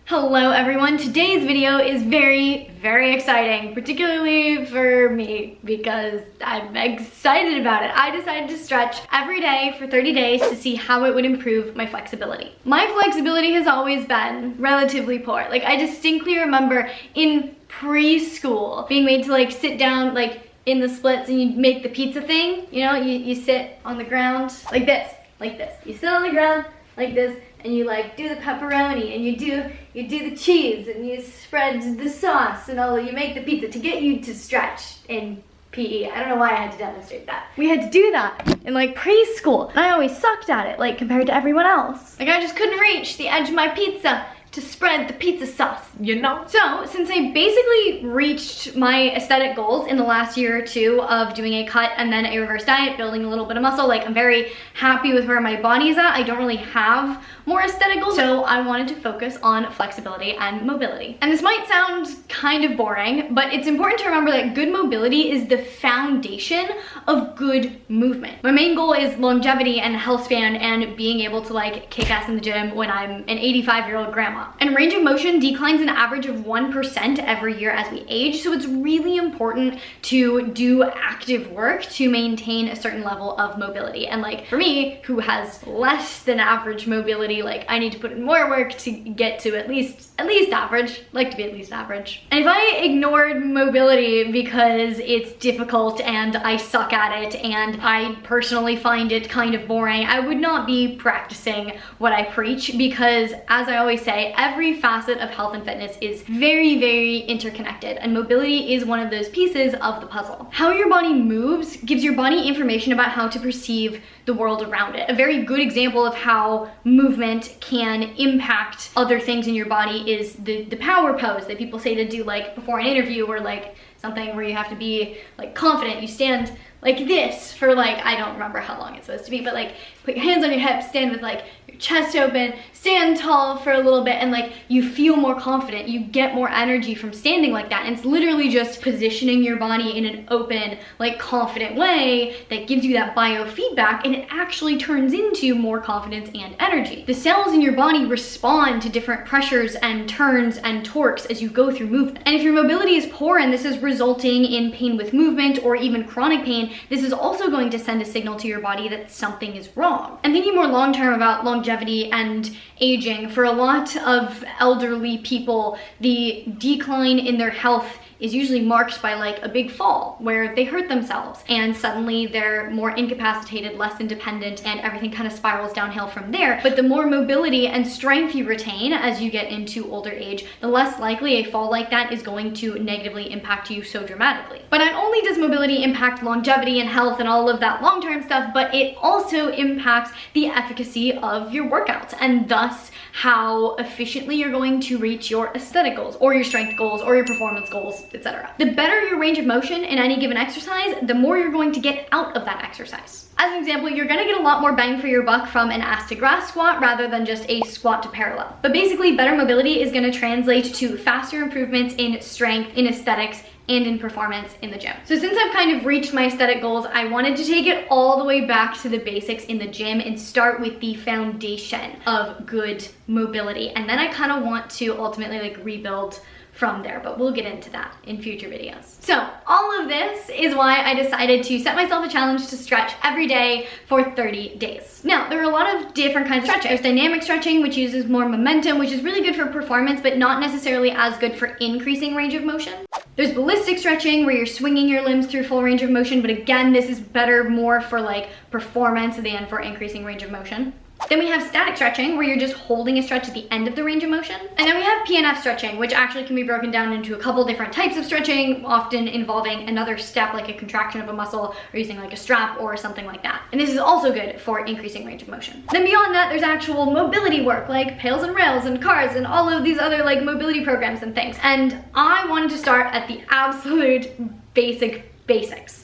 Hello everyone, today's video is very exciting, particularly for me because I'm excited about it. I decided to stretch every day for 30 days to see how it would improve my flexibility. My flexibility has always been relatively poor. Like, I distinctly remember in preschool being made to like sit down like in the splits and you make the pizza thing, you know, you sit on the ground like this. You sit on the ground like this, and you like do the pepperoni, and you do the cheese, and you spread the sauce, and all. You make the pizza to get you to stretch in PE. I don't know why I had to demonstrate that. We had to do that in like preschool, and I always sucked at it, like compared to everyone else. Like I just couldn't reach the edge of my pizza to spread the pizza sauce, you know? So, since I basically reached my aesthetic goals in the last year or two of doing a cut and then a reverse diet, building a little bit of muscle, like I'm very happy with where my body is at. I don't really have more aesthetic goals, so I wanted to focus on flexibility and mobility. And this might sound kind of boring, but it's important to remember that good mobility is the foundation of good movement. My main goal is longevity and health span and being able to like kick ass in the gym when I'm an 85-year-old grandma. And range of motion declines an average of 1% every year as we age, so it's really important to do active work to maintain a certain level of mobility. And like for me, who has less than average mobility, like I need to put in more work to get to at least average. Like to be at least average. And if I ignored mobility because it's difficult and I suck at it and I personally find it kind of boring, I would not be practicing what I preach, because as I always say, every facet of health and fitness is very interconnected, and mobility is one of those pieces of the puzzle. How your body moves gives your body information about how to perceive the world around it. A very good example of how movement can impact other things in your body is the power pose that people say to do like before an interview, or like something where you have to be like confident. You stand like this for like, I don't remember how long it's supposed to be, but like put your hands on your hips, stand with like your chest open, stand tall for a little bit, and like you feel more confident. You get more energy from standing like that. And it's literally just positioning your body in an open, like confident way that gives you that biofeedback, and it actually turns into more confidence and energy. The cells in your body respond to different pressures and turns and torques as you go through movement. And if your mobility is poor and this is resulting in pain with movement or even chronic pain, this is also going to send a signal to your body that something is wrong. And thinking more long-term about longevity and aging, for a lot of elderly people, the decline in their health is usually marked by like a big fall where they hurt themselves and suddenly they're more incapacitated, less independent, and everything kind of spirals downhill from there. But the more mobility and strength you retain as you get into older age, the less likely a fall like that is going to negatively impact you so dramatically. But not only does mobility impact longevity and health and all of that long-term stuff, but it also impacts the efficacy of your workouts, and thus how efficiently you're going to reach your aesthetic goals or your strength goals or your performance goals, etc. The better your range of motion in any given exercise, the more you're going to get out of that exercise. As an example, you're gonna get a lot more bang for your buck from an ass to grass squat rather than just a squat to parallel. But basically, better mobility is gonna translate to faster improvements in strength, in aesthetics, and in performance in the gym. So since I've kind of reached my aesthetic goals, I wanted to take it all the way back to the basics in the gym and start with the foundation of good mobility. And then I kind of want to ultimately like rebuild from there, but we'll get into that in future videos. So all of this is why I decided to set myself a challenge to stretch every day for 30 days. Now, there are a lot of different kinds of stretching. There's dynamic stretching, which uses more momentum, which is really good for performance, but not necessarily as good for increasing range of motion. There's ballistic stretching, where you're swinging your limbs through full range of motion, but again, this is better more for like performance than for increasing range of motion. Then we have static stretching, where you're just holding a stretch at the end of the range of motion. And then we have PNF stretching, which actually can be broken down into a couple different types of stretching, often involving another step like a contraction of a muscle or using like a strap or something like that. And this is also good for increasing range of motion. Then beyond that, there's actual mobility work like pails and rails and cars and all of these other like mobility programs and things. And I wanted to start at the absolute basics.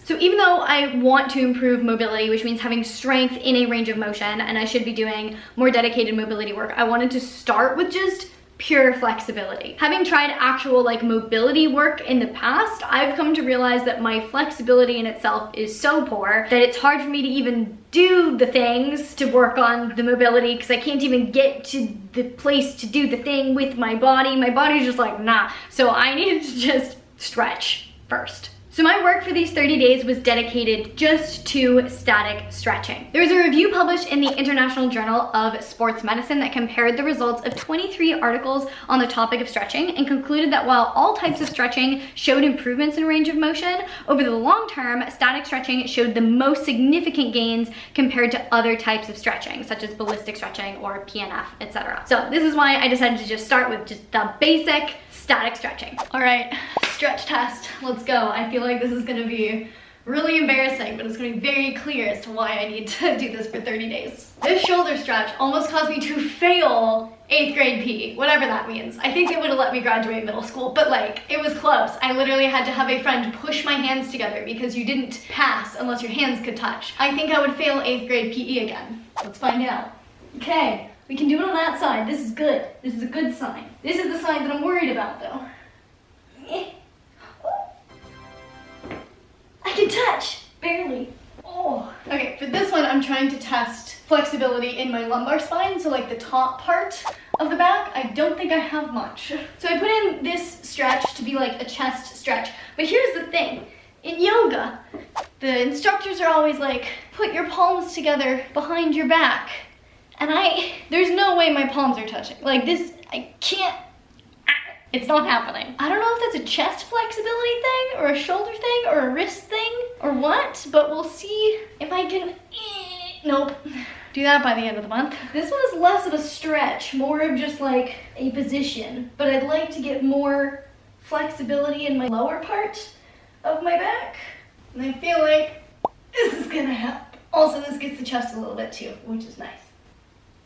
So even though I want to improve mobility, which means having strength in a range of motion, and I should be doing more dedicated mobility work, I wanted to start with just pure flexibility. Having tried actual like mobility work in the past, I've come to realize that my flexibility in itself is so poor that it's hard for me to even do the things to work on the mobility because I can't even get to the place to do the thing with my body. My body's just like, nah. So I needed to just stretch first. So my work for these 30 days was dedicated just to static stretching. There was a review published in the International Journal of Sports Medicine that compared the results of 23 articles on the topic of stretching and concluded that while all types of stretching showed improvements in range of motion, over the long term, static stretching showed the most significant gains compared to other types of stretching, such as ballistic stretching or PNF, etc. So this is why I decided to just start with just the basic static stretching. All right, stretch test, let's go. I feel like this is gonna be really embarrassing, but it's gonna be very clear as to why I need to do this for 30 days. This shoulder stretch almost caused me to fail 8th grade PE, whatever that means. I think they would have let me graduate middle school, but like, it was close. I literally had to have a friend push my hands together because you didn't pass unless your hands could touch. I think I would fail 8th grade PE again. Let's find out. Okay. We can do it on that side. This is good. This is a good sign. This is the side that I'm worried about though. I can touch, barely. Oh. Okay, for this one, I'm trying to test flexibility in my lumbar spine, so like the top part of the back. I don't think I have much. So I put in this stretch to be like a chest stretch. But here's the thing. In yoga, the instructors are always like, put your palms together behind your back. And there's no way my palms are touching. Like this, I can't, it's not happening. I don't know if that's a chest flexibility thing or a shoulder thing or a wrist thing or what, but we'll see if I can, nope. Do that by the end of the month. This one is less of a stretch, more of just like a position, but I'd like to get more flexibility in my lower part of my back. And I feel like this is gonna help. Also, this gets the chest a little bit too, which is nice.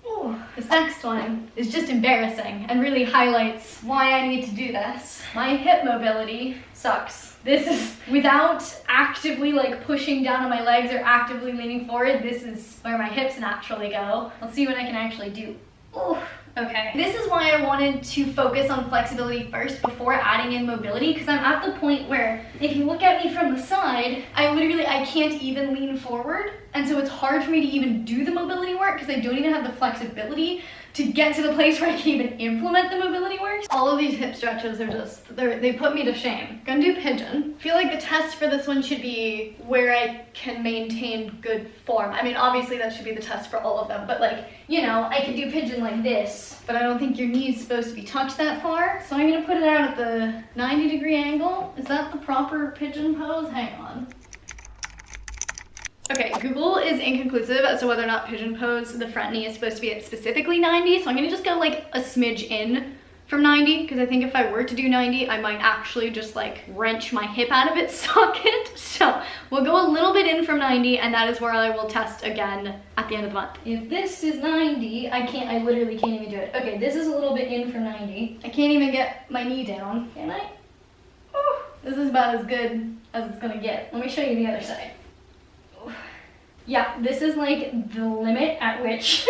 Ooh, this next one is just embarrassing and really highlights why I need to do this. My hip mobility sucks. This is without actively like pushing down on my legs or actively leaning forward. This is where my hips naturally go. Let's see what I can actually do. Ooh. Okay, this is why I wanted to focus on flexibility first before adding in mobility, because I'm at the point where if you look at me from the side, I can't even lean forward. And so it's hard for me to even do the mobility work because I don't even have the flexibility to get to the place where I can even implement the mobility work. All of these hip stretches are just, they put me to shame. Gonna do pigeon. I feel like the test for this one should be where I can maintain good form. I mean, obviously that should be the test for all of them, but like, you know, I can do pigeon like this, but I don't think your knee's supposed to be tucked that far. So I'm gonna put it out at the 90-degree angle. Is that the proper pigeon pose? Hang on. Okay, Google is inconclusive as to whether or not pigeon pose, the front knee is supposed to be at specifically 90, so I'm gonna just go like a smidge in from 90, because I think if I were to do 90, I might actually just like wrench my hip out of its socket. So we'll go a little bit in from 90, and that is where I will test again at the end of the month. If this is 90, I literally can't even do it. Okay, this is a little bit in from 90. I can't even get my knee down, can I? Whew, this is about as good as it's gonna get. Let me show you the other side. Yeah, this is like the limit at which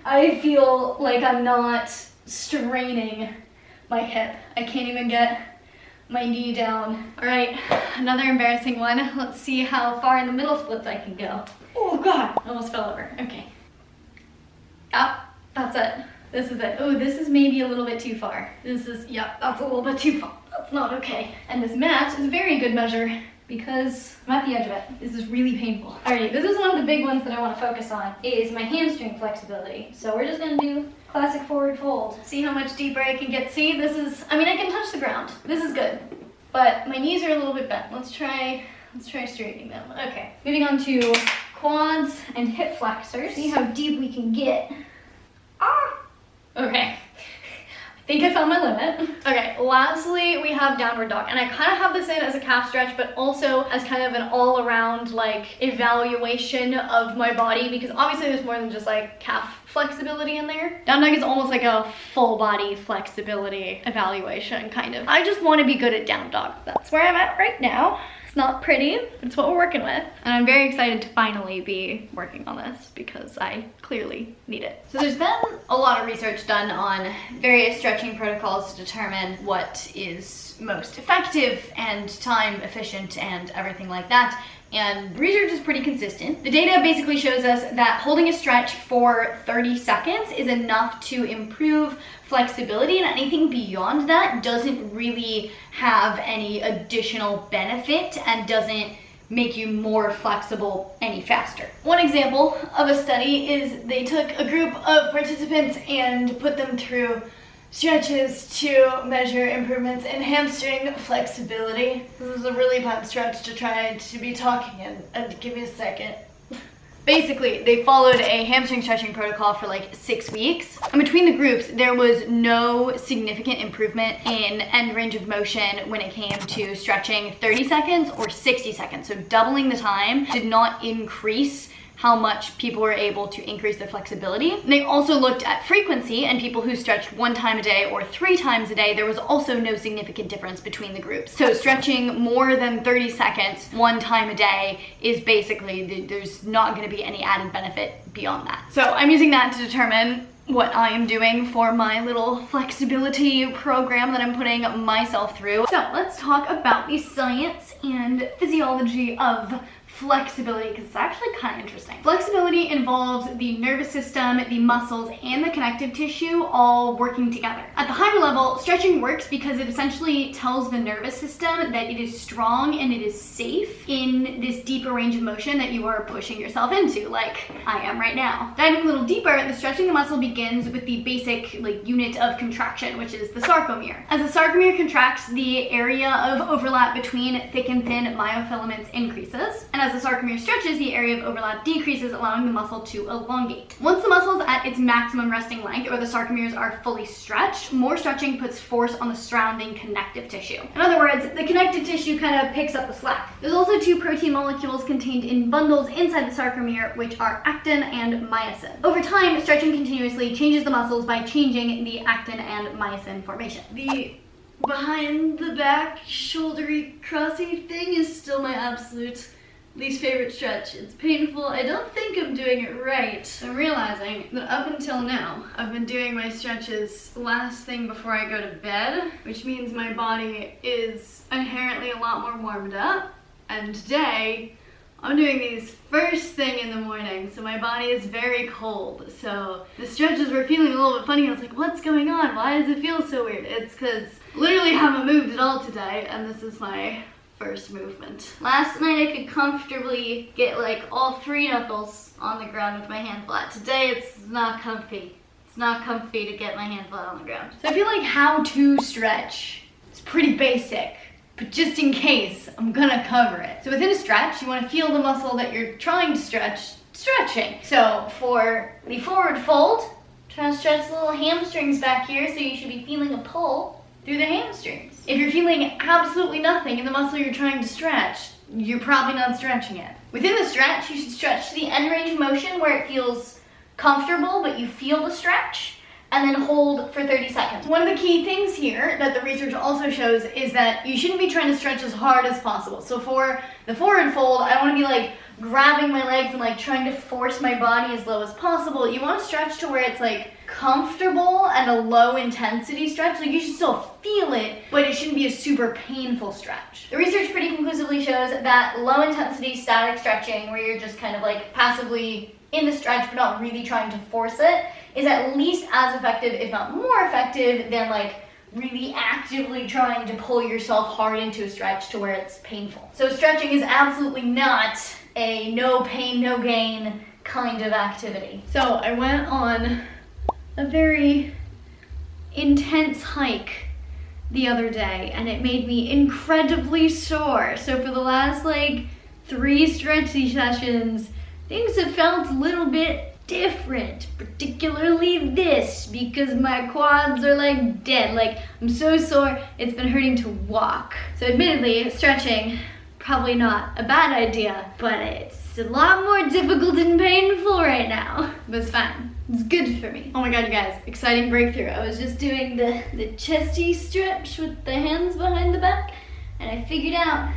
I feel like I'm not straining my hip. I can't even get my knee down. All right, another embarrassing one. Let's see how far in the middle splits I can go. Oh God, I almost fell over. Okay. Yep, that's it. This is it. Oh, this is maybe a little bit too far. Yep, that's a little bit too far. That's not okay. And this mat is a very good measure because I'm at the edge of it. This is really painful. Alrighty, this is one of the big ones that I want to focus on, is my hamstring flexibility. So we're just gonna do classic forward fold. See how much deeper I can get. See, this is, I mean, I can touch the ground. This is good, but my knees are a little bit bent. Let's try straightening them. Okay, moving on to quads and hip flexors. See how deep we can get. Ah! Okay. I think I found my limit. Okay, lastly, we have downward dog. And I kind of have this in as a calf stretch, but also as kind of an all-around like evaluation of my body, because obviously there's more than just like calf flexibility in there. Down dog is almost like a full body flexibility evaluation, kind of. I just want to be good at down dog. That's where I'm at right now. It's not pretty, but it's what we're working with. And I'm very excited to finally be working on this because I clearly need it. So there's been a lot of research done on various stretching protocols to determine what is most effective and time efficient and everything like that. And research is pretty consistent. The data basically shows us that holding a stretch for 30 seconds is enough to improve flexibility, and anything beyond that doesn't really have any additional benefit and doesn't make you more flexible any faster. One example of a study is they took a group of participants and put them through stretches to measure improvements in hamstring flexibility. This is a really fun stretch to try to be talking in, and give me a second. Basically, they followed a hamstring stretching protocol for like 6 weeks. And between the groups, there was no significant improvement in end range of motion when it came to stretching 30 seconds or 60 seconds. So doubling the time did not increase how much people were able to increase their flexibility. And they also looked at frequency, and people who stretched 1 time a day or 3 times a day, there was also no significant difference between the groups. So stretching more than 30 seconds 1 time a day is basically, there's not gonna be any added benefit beyond that. So I'm using that to determine what I am doing for my little flexibility program that I'm putting myself through. So let's talk about the science and physiology of flexibility, because it's actually kind of interesting. Flexibility involves the nervous system, the muscles, and the connective tissue all working together. At the higher level, stretching works because it essentially tells the nervous system that it is strong and it is safe in this deeper range of motion that you are pushing yourself into, like I am right now. Diving a little deeper, the stretching the muscle begins with the basic unit of contraction, which is the sarcomere. As the sarcomere contracts, the area of overlap between thick and thin myofilaments increases, and as the sarcomere stretches, the area of overlap decreases, allowing the muscle to elongate. Once the muscle is at its maximum resting length, or the sarcomeres are fully stretched, more stretching puts force on the surrounding connective tissue. In other words, the connective tissue kind of picks up the slack. There's also 2 protein molecules contained in bundles inside the sarcomere, which are actin and myosin. Over time, stretching continuously changes the muscles by changing the actin and myosin formation. The behind the back, shouldery, crossy thing is still my absolute least favorite stretch. It's painful. I don't think I'm doing it right. I'm realizing that up until now, I've been doing my stretches last thing before I go to bed, which means my body is inherently a lot more warmed up. And today, I'm doing these first thing in the morning, so my body is very cold. So the stretches were feeling a little bit funny. I was like, what's going on? Why does it feel so weird? It's because I literally haven't moved at all today, and this is my first movement. Last night I could comfortably get like all 3 knuckles on the ground with my hand flat. Today it's not comfy. It's not comfy to get my hand flat on the ground. So I feel like how to stretch is pretty basic, but just in case, I'm gonna cover it. So within a stretch, you wanna feel the muscle that you're trying to stretch, stretching. So for the forward fold, try to stretch the little hamstrings back here, so you should be feeling a pull through the hamstrings. If you're feeling absolutely nothing in the muscle you're trying to stretch, you're probably not stretching it. Within the stretch, you should stretch to the end range of motion where it feels comfortable, but you feel the stretch, and then hold for 30 seconds. One of the key things here that the research also shows is that you shouldn't be trying to stretch as hard as possible. So for the forward fold, I want to be like grabbing my legs and like trying to force my body as low as possible. You want to stretch to where it's like comfortable and a low intensity stretch. Like you should still feel it, but it shouldn't be a super painful stretch. The research pretty conclusively shows that low intensity static stretching, where you're just kind of like passively in the stretch but not really trying to force it, is at least as effective, if not more effective, than like really actively trying to pull yourself hard into a stretch to where it's painful. So stretching is absolutely not a no pain, no gain kind of activity. So I went on a very intense hike the other day and it made me incredibly sore. So for the last like 3 stretchy sessions, things have felt a little bit different, particularly this, because my quads are like dead. Like I'm so sore, it's been hurting to walk. So admittedly, stretching, probably not a bad idea, but it's a lot more difficult and painful right now. But it's fine. It's good for me. Oh my god, you guys, exciting breakthrough. I was just doing the chesty stretch with the hands behind the back, and I figured out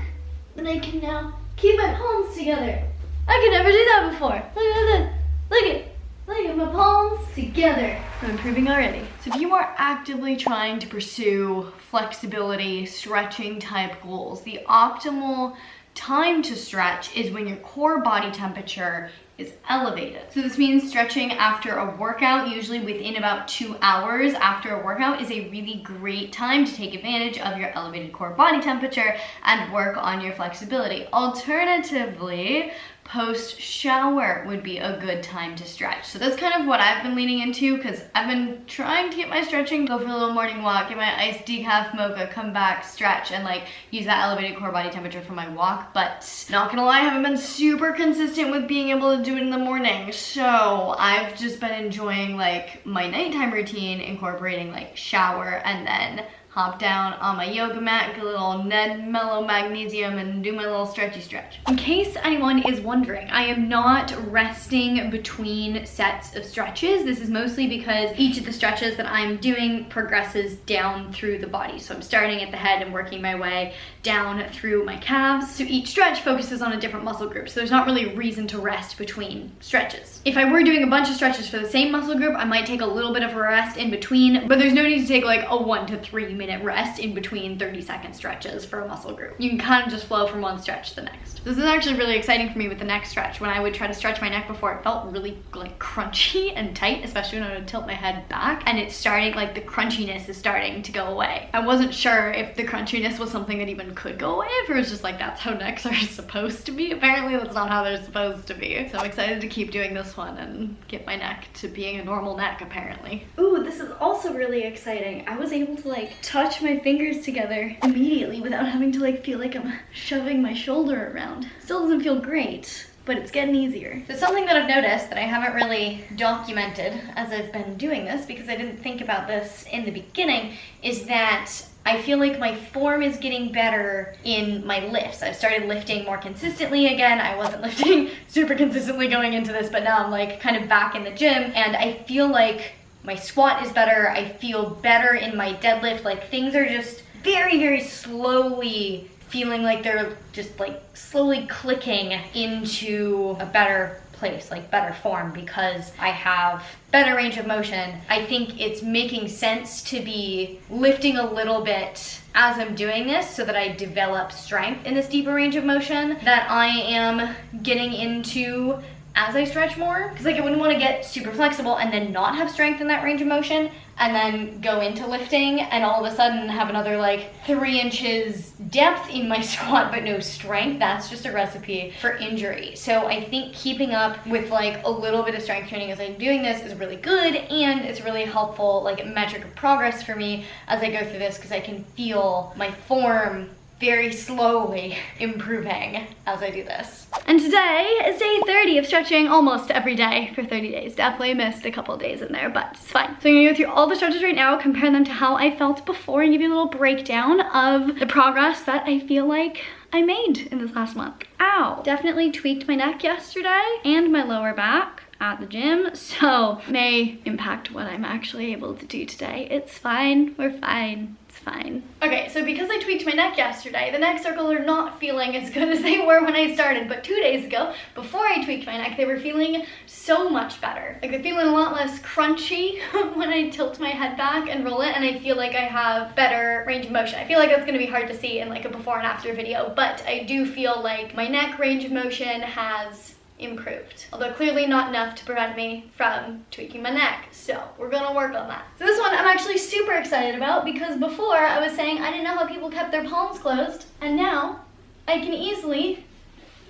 And I can now keep my palms together. I could never do that before. Look at this. Look at my palms together. I'm improving already. So if you are actively trying to pursue flexibility, stretching type goals, the optimal time to stretch is when your core body temperature is elevated. So this means stretching after a workout, usually within about 2 hours after a workout, is a really great time to take advantage of your elevated core body temperature and work on your flexibility. Alternatively, post shower would be a good time to stretch. So that's kind of what I've been leaning into, because I've been trying to get my stretching, go for a little morning walk, get my iced decaf mocha, come back, stretch, and like use that elevated core body temperature for my walk. But not gonna lie, I haven't been super consistent with being able to do it in the morning. So I've just been enjoying like my nighttime routine, incorporating like shower and then hop down on my yoga mat, get a little Ned Mellow Magnesium, and do my little stretchy stretch. In case anyone is wondering, I am not resting between sets of stretches. This is mostly because each of the stretches that I'm doing progresses down through the body. So I'm starting at the head and working my way down through my calves. So each stretch focuses on a different muscle group. So there's not really a reason to rest between stretches. If I were doing a bunch of stretches for the same muscle group, I might take a little bit of a rest in between, but there's no need to take like a 1 to 3 minute rest in between 30-second stretches for a muscle group. You can kind of just flow from one stretch to the next. This is actually really exciting for me with the neck stretch. When I would try to stretch my neck before, it felt really like crunchy and tight, especially when I would tilt my head back, and it's starting, like the crunchiness is starting to go away. I wasn't sure if the crunchiness was something that even could go away, if it was just like that's how necks are supposed to be. Apparently that's not how they're supposed to be. So I'm excited to keep doing this one and get my neck to being a normal neck, apparently. Ooh, this is also really exciting. I was able to like touch my fingers together immediately without having to like feel like I'm shoving my shoulder around. Still doesn't feel great, but it's getting easier. So something that I've noticed that I haven't really documented as I've been doing this, because I didn't think about this in the beginning, is that I feel like my form is getting better in my lifts. I've started lifting more consistently again. I wasn't lifting super consistently going into this, but now I'm like kind of back in the gym, and I feel like my squat is better. I feel better in my deadlift. Like things are just very, very slowly feeling like they're just like slowly clicking into a better place, like better form, because I have better range of motion. I think it's making sense to be lifting a little bit as I'm doing this so that I develop strength in this deeper range of motion that I am getting into as I stretch more. Because like I wouldn't want to get super flexible and then not have strength in that range of motion and then go into lifting and all of a sudden have another like 3 inches depth in my squat but no strength. That's just a recipe for injury. So I think keeping up with like a little bit of strength training as I'm doing this is really good, and it's really helpful like metric of progress for me as I go through this, because I can feel my form very slowly improving as I do this. And today is day 30 of stretching almost every day for 30 days. Definitely missed a couple days in there, but it's fine. So I'm gonna go through all the stretches right now, compare them to how I felt before, and give you a little breakdown of the progress that I feel like I made in this last month. Ow! Definitely tweaked my neck yesterday and my lower back at the gym, so may impact what I'm actually able to do today. It's fine, we're fine. It's fine. Okay, so because I tweaked my neck yesterday, the neck circles are not feeling as good as they were when I started, but 2 days ago, before I tweaked my neck, they were feeling so much better. Like they're feeling a lot less crunchy when I tilt my head back and roll it, and I feel like I have better range of motion. I feel like that's gonna be hard to see in like a before and after video, but I do feel like my neck range of motion has improved, although clearly not enough to prevent me from tweaking my neck, so we're gonna work on that. So this one I'm actually super excited about, because before I was saying I didn't know how people kept their palms closed, and now I can easily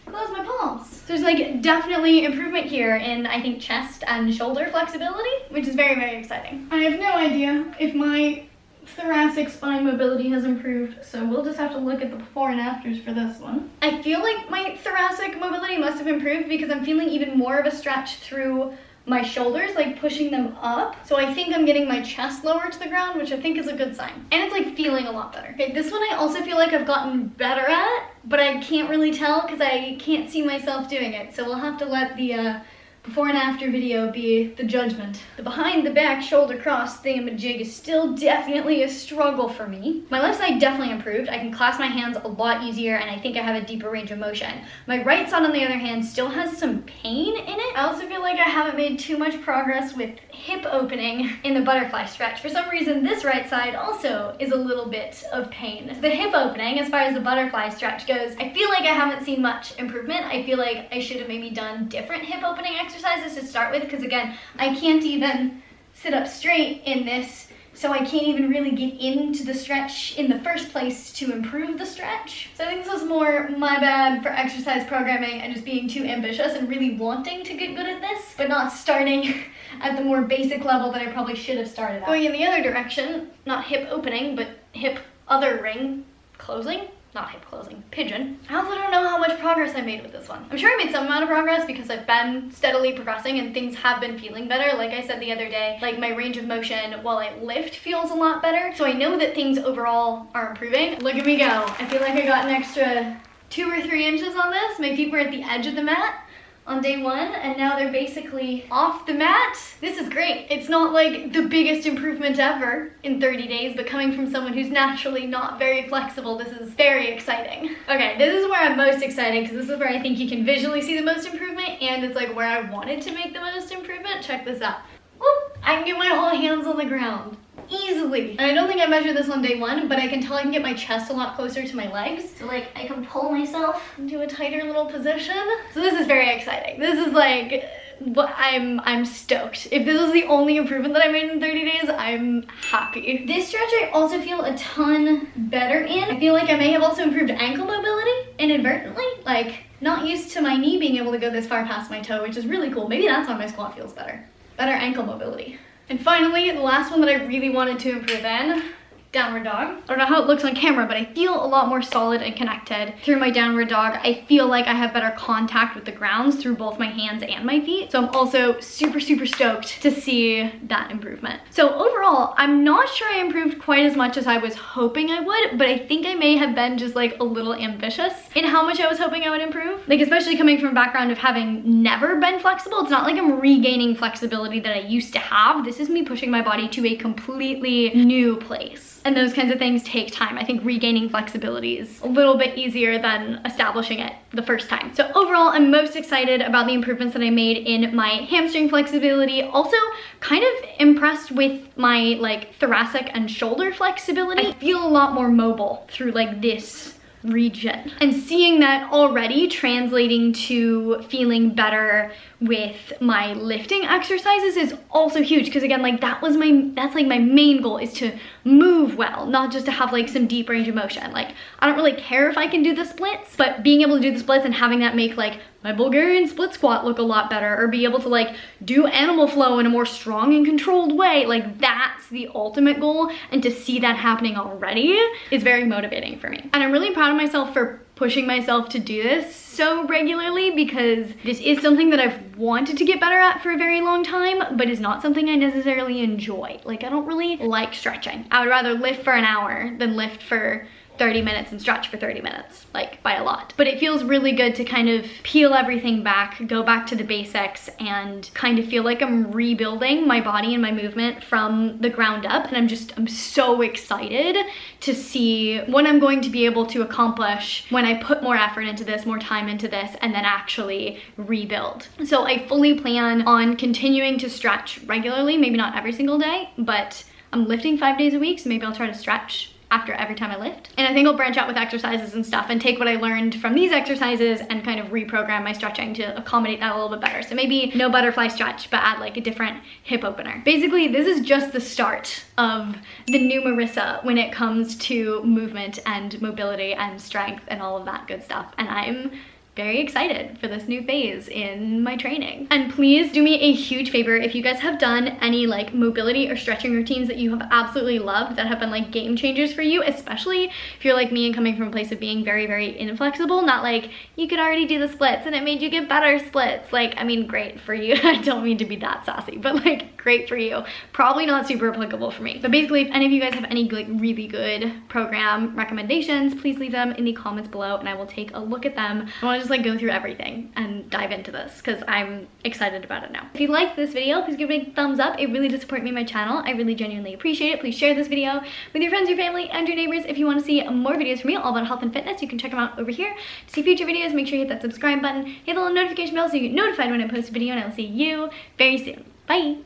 close my palms. So there's like definitely improvement here in I think chest and shoulder flexibility, which is very, very exciting. I have no idea if my thoracic spine mobility has improved, so we'll just have to look at the before and afters for this one. I feel like my thoracic mobility must have improved because I'm feeling even more of a stretch through my shoulders, like pushing them up. So I think I'm getting my chest lower to the ground, which I think is a good sign. And it's like feeling a lot better. Okay, this one I also feel like I've gotten better at, but I can't really tell because I can't see myself doing it. So we'll have to let the before and after video be the judgment. The behind the back shoulder cross thingamajig is still definitely a struggle for me. My left side definitely improved. I can clasp my hands a lot easier and I think I have a deeper range of motion. My right side on the other hand still has some pain in it. I also feel like I haven't made too much progress with hip opening in the butterfly stretch. For some reason this right side also is a little bit of pain. The hip opening, as far as the butterfly stretch goes, I feel like I haven't seen much improvement. I feel like I should have maybe done different hip opening exercises to start with, because again, I can't even sit up straight in this, so I can't even really get into the stretch in the first place to improve the stretch. So I think this was more my bad for exercise programming and just being too ambitious and really wanting to get good at this, but not starting at the more basic level that I probably should have started at. Going in the other direction, not hip opening, but hip other ring closing. Not hip closing, pigeon. I also don't know how much progress I made with this one. I'm sure I made some amount of progress because I've been steadily progressing and things have been feeling better. Like I said the other day, like my range of motion while I lift feels a lot better. So I know that things overall are improving. Look at me go. I feel like I got an extra 2 or 3 inches on this. My feet were at the edge of the mat on day 1 and now they're basically off the mat. This is great. It's not like the biggest improvement ever in 30 days, but coming from someone who's naturally not very flexible, this is very exciting. Okay, this is where I'm most excited because this is where I think you can visually see the most improvement, and it's like where I wanted to make the most improvement. Check this out. Whoop! I can get my whole hands on the ground easily. And I don't think I measured this on day 1, but I can tell I can get my chest a lot closer to my legs. So like I can pull myself into a tighter little position. So this is very exciting. This is like, I'm stoked. If this was the only improvement that I made in 30 days, I'm happy. This stretch I also feel a ton better in. I feel like I may have also improved ankle mobility inadvertently. Like, not used to my knee being able to go this far past my toe, which is really cool. Maybe that's why my squat feels better. Better ankle mobility. And finally, the last one that I really wanted to improve in, downward dog. I don't know how it looks on camera, but I feel a lot more solid and connected through my downward dog. I feel like I have better contact with the grounds through both my hands and my feet. So I'm also super, super stoked to see that improvement. So overall, I'm not sure I improved quite as much as I was hoping I would, but I think I may have been just like a little ambitious in how much I was hoping I would improve. Like, especially coming from a background of having never been flexible. It's not like I'm regaining flexibility that I used to have. This is me pushing my body to a completely new place. And those kinds of things take time. I think regaining flexibility is a little bit easier than establishing it the first time. So overall, I'm most excited about the improvements that I made in my hamstring flexibility. Also kind of impressed with my like thoracic and shoulder flexibility. I feel a lot more mobile through like this region. And seeing that already translating to feeling better with my lifting exercises is also huge, because again, like that's like my main goal, is to move well, not just to have like some deep range of motion. Like I don't really care if I can do the splits, but being able to do the splits and having that make like my Bulgarian split squat look a lot better, or be able to like do animal flow in a more strong and controlled way, like that's the ultimate goal. And to see that happening already is very motivating for me. And I'm really proud of myself for pushing myself to do this so regularly, because this is something that I've wanted to get better at for a very long time, but is not something I necessarily enjoy. Like I don't really like stretching. I would rather lift for an hour than lift for 30 minutes and stretch for 30 minutes, like by a lot. But it feels really good to kind of peel everything back, go back to the basics, and kind of feel like I'm rebuilding my body and my movement from the ground up. And I'm so excited to see what I'm going to be able to accomplish when I put more effort into this, more time into this, and then actually rebuild. So I fully plan on continuing to stretch regularly, maybe not every single day, but I'm lifting 5 days a week, so maybe I'll try to stretch after every time I lift. And I think I'll branch out with exercises and stuff and take what I learned from these exercises and kind of reprogram my stretching to accommodate that a little bit better. So maybe no butterfly stretch, but add like a different hip opener. Basically, this is just the start of the new Marissa when it comes to movement and mobility and strength and all of that good stuff. And I'm very excited for this new phase in my training. And please do me a huge favor, if you guys have done any like mobility or stretching routines that you have absolutely loved, that have been like game changers for you, especially if you're like me and coming from a place of being very, very inflexible, not like you could already do the splits and it made you get better splits. Like, I mean, great for you. I don't mean to be that sassy, but like great for you. Probably not super applicable for me. But basically, if any of you guys have any like really good program recommendations, please leave them in the comments below and I will take a look at them. I want to just like go through everything and dive into this because I'm excited about it now. If you liked this video, please give it a big thumbs up. It really does support me and my channel. I really genuinely appreciate it. Please share this video with your friends, your family, and your neighbors. If you want to see more videos from me all about health and fitness, you can check them out over here. To see future videos, make sure you hit that subscribe button, hit the little notification bell so you get notified when I post a video, and I will see you very soon. Bye!